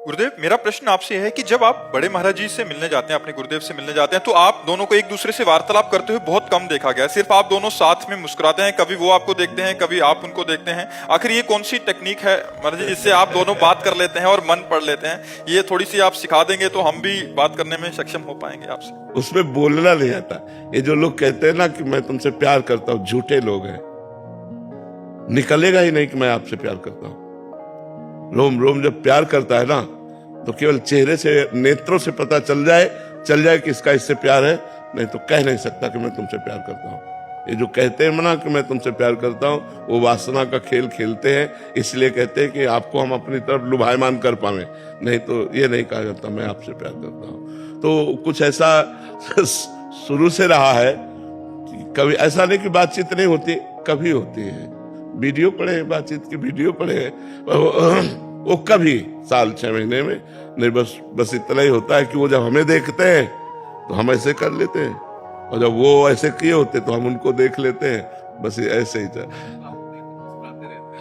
गुरुदेव, मेरा प्रश्न आपसे है कि जब आप बड़े महाराज जी से मिलने जाते हैं, अपने गुरुदेव से मिलने जाते हैं, तो आप दोनों को एक दूसरे से वार्तालाप करते हुए बहुत कम देखा गया है। सिर्फ आप दोनों साथ में मुस्कुराते हैं, कभी वो आपको देखते हैं, कभी आप उनको देखते हैं। आखिर ये कौन सी टेक्निक है महाराज जी जिससे आप दोनों बात कर लेते हैं और मन पढ़ लेते हैं? ये थोड़ी सी आप सिखा देंगे तो हम भी बात करने में सक्षम हो पाएंगे आपसे। उसमें बोलना नहीं आता। ये जो लोग कहते हैं ना कि मैं तुमसे प्यार करता हूं, झूठे लोग हैं। निकलेगा ही नहीं कि मैं आपसे प्यार करता हूं। रोम रोम जब प्यार करता है ना, तो केवल चेहरे से, नेत्रों से पता चल जाए कि इसका इससे प्यार है, नहीं तो कह नहीं सकता कि मैं तुमसे प्यार करता हूं। ये जो कहते हैं ना कि मैं तुमसे प्यार करता हूं, वो वासना का खेल खेलते हैं। इसलिए कहते हैं कि आपको हम अपनी तरफ लुभायमान कर पावे, नहीं तो ये नहीं कहा जाता मैं आपसे प्यार करता हूं। तो कुछ ऐसा शुरू से रहा है कि कभी ऐसा नहीं कि बातचीत नहीं होती, कभी होती है। वीडियो पड़े, बातचीत की वीडियो पड़े, वो कभी साल 6 महीने में नहीं। बस इतना ही होता है कि वो जब हमें देखते हैं तो हम ऐसे कर लेते हैं, और जब वो ऐसे किए होते तो हम उनको देख लेते हैं। बस ऐसे ही था।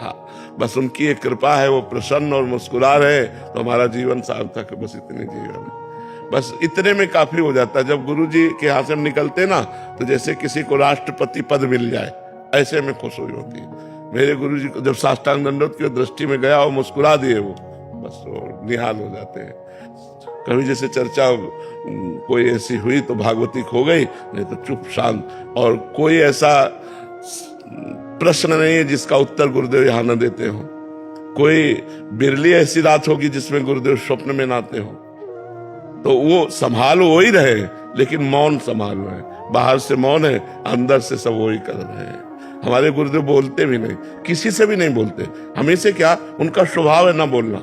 हाँ, बस उनकी एक कृपा है, वो प्रसन्न और मुस्कुरा रहे तो हमारा जीवन सार्थक है। बस इतने जीवन है, बस इतने में काफी हो जाता है। जब गुरु जी के यहाँ से हम निकलते ना, तो जैसे किसी को राष्ट्रपति पद मिल जाए, ऐसे में खुश हुई होती है। मेरे गुरु जी को जब साष्टांग दंडवत की दृष्टि में गया और मुस्कुरा दिए, वो बस वो निहाल हो जाते हैं। कभी जैसे चर्चा कोई ऐसी हुई तो भागवती खो गई, नहीं तो चुप शांत। और कोई ऐसा प्रश्न नहीं है जिसका उत्तर गुरुदेव यहाँ न देते हो। कोई बिरली ऐसी रात होगी जिसमें गुरुदेव स्वप्न में न आते हो। तो वो संभाल वो ही रहे, लेकिन मौन संभाल रहे हैं। बाहर से मौन है, अंदर से सब वही कर रहे हैं। हमारे गुरुदेव बोलते भी नहीं, किसी से भी नहीं बोलते। हमें से क्या, उनका स्वभाव है ना बोलना,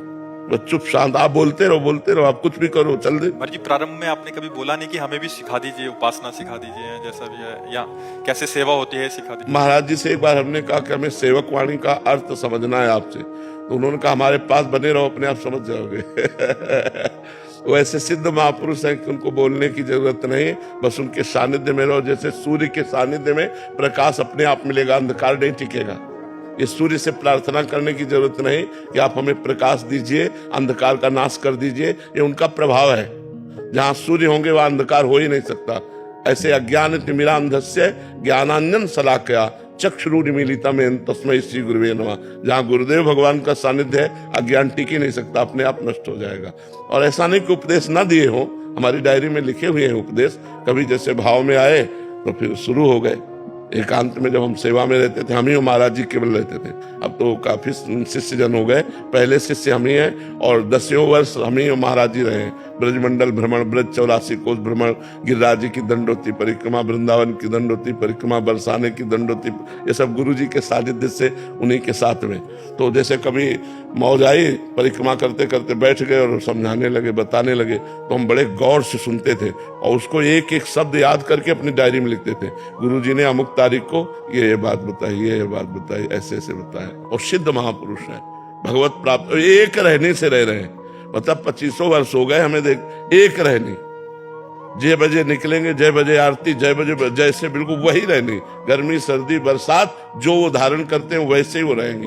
बस चुप शांत। आप बोलते रहो, आप कुछ भी करो, चल दे। महाराज जी, प्रारंभ में आपने कभी बोला नहीं कि हमें भी सिखा दीजिए, उपासना सिखा दीजिए, जैसा भी है, या कैसे सेवा होती है सिखा दीजिए। महाराज जी से एक बार हमने कहा कि हमें सेवक वाणी का अर्थ समझना है आपसे, तो उन्होंने कहा हमारे पास बने रहो, अपने आप समझ जाओगे। वो ऐसे सिद्ध महापुरुष हैं कि उनको बोलने की जरूरत नहीं, बस उनके सानिध्य में रहो। जैसे सूर्य के सानिध्य में प्रकाश अपने आप मिलेगा, अंधकार नहीं टिकेगा। ये सूर्य से प्रार्थना करने की जरूरत नहीं कि आप हमें प्रकाश दीजिए, अंधकार का नाश कर दीजिए। ये उनका प्रभाव है। जहां सूर्य होंगे वहां अंधकार हो ही नहीं सकता। ऐसे अज्ञान तिमिरांधस्य ज्ञानांजन शलाकया चक्षुरुन्मीलितम तस्मै श्री गुरुवे नमः। जहाँ गुरुदेव भगवान का सानिध्य है, अज्ञान टिक ही नहीं सकता, अपने आप नष्ट हो जाएगा। और ऐसा नहीं कि उपदेश ना दिए हो, हमारी डायरी में लिखे हुए हैं उपदेश। कभी जैसे भाव में आए तो फिर शुरू हो गए। एकांत में जब हम सेवा में रहते थे, हम ही महाराज जी केवल रहते थे। अब तो काफी शिष्य जन हो गए। पहले शिष्य हम ही हैं, और 10 वर्ष हम ही महाराज जी रहे। ब्रजमंडल भ्रमण, ब्रज 84 कोस भ्रमण, गिरिराज जी की दंडोती परिक्रमा, वृंदावन की दंडोती परिक्रमा, बरसाने की दंडोती, ये सब गुरु जी के सानिध्य से, उन्हीं के साथ में। तो जैसे कभी मौज आई, परिक्रमा करते करते बैठ गए और समझाने लगे, बताने लगे, तो हम बड़े गौर से सुनते थे और उसको एक एक शब्द याद करके अपनी डायरी में लिखते थे। गुरु जी ने अमुक तारीख को ये बात बताई, ये बात बताई, ऐसे ऐसे बताया। और सिद्ध महापुरुष है, भगवत प्राप्त, एक रहने से रह रहे हैं। मतलब 25 वर्ष हो गए हमें, देख, एक रहनी। जय बजे निकलेंगे, जय बजे आरती, जय बजे जैसे, बिल्कुल वही रहनी। गर्मी सर्दी बरसात जो वो धारण करते हैं वैसे ही वो रहेंगे।